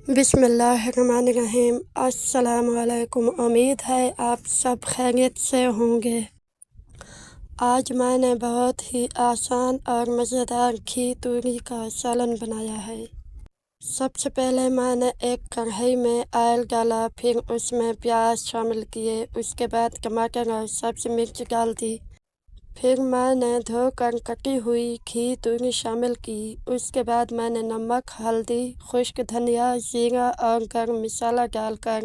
بسم اللہ الرحمن الرحیم۔ السلام علیکم۔ امید ہے آپ سب خیریت سے ہوں گے۔ آج میں نے بہت ہی آسان اور مزیدار گھی توری کا سالن بنایا ہے۔ سب سے پہلے میں نے ایک کڑھائی میں آئل ڈالا، پھر اس میں پیاز شامل کیے، اس کے بعد ٹماٹر اور سبز مرچ ڈال دی۔ پھر میں نے دھو کر کٹی ہوئی گھی توری شامل کی۔ اس کے بعد میں نے نمک، ہلدی، خشک دھنیا، زیرہ اور گرم مسالہ ڈال کر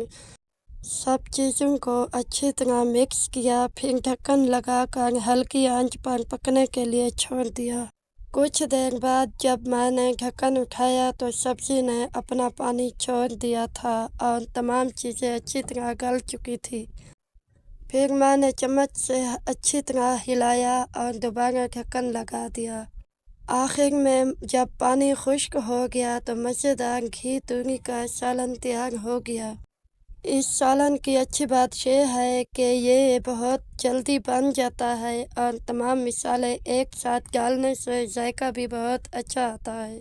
سب چیزوں کو اچھی طرح مکس کیا، پھر ڈھکن لگا کر ہلکی آنچ پر پکنے کے لیے چھوڑ دیا۔ کچھ دیر بعد جب میں نے ڈھکن اٹھایا تو سبزی نے اپنا پانی چھوڑ دیا تھا اور تمام چیزیں اچھی طرح گل چکی تھی۔ پھر میں نے چمچ سے اچھی طرح ہلایا اور دوبارہ ڈھکن لگا دیا۔ آخر میں جب پانی خشک ہو گیا تو مزیدار گھی توری کا سالن تیار ہو گیا۔ اس سالن کی اچھی بات یہ ہے کہ یہ بہت جلدی بن جاتا ہے اور تمام مسالے ایک ساتھ ڈالنے سے ذائقہ بھی بہت اچھا آتا ہے۔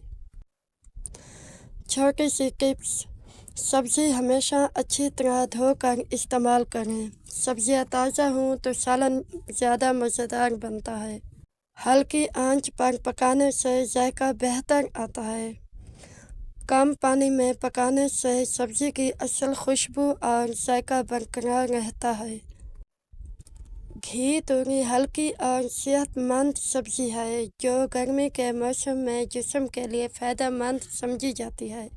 چھوٹی سی ٹپس: سبزی ہمیشہ اچھی طرح دھو کر استعمال کریں۔ سبزیاں تازہ ہوں تو سالن زیادہ مزیدار بنتا ہے۔ ہلکی آنچ پر پکانے سے ذائقہ بہتر آتا ہے۔ کم پانی میں پکانے سے سبزی کی اصل خوشبو اور ذائقہ برقرار رہتا ہے۔ گھی توری ہلکی اور صحت مند سبزی ہے جو گرمی کے موسم میں جسم کے لیے فائدہ مند سمجھی جاتی ہے۔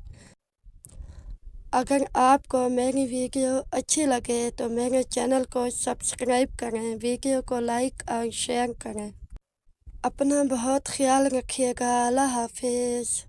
اگر آپ کو میری ویڈیو اچھی لگے تو میرے چینل کو سبسکرائب کریں، ویڈیو کو لائک اور شیئر کریں۔ اپنا بہت خیال رکھیے گا۔ اللہ حافظ۔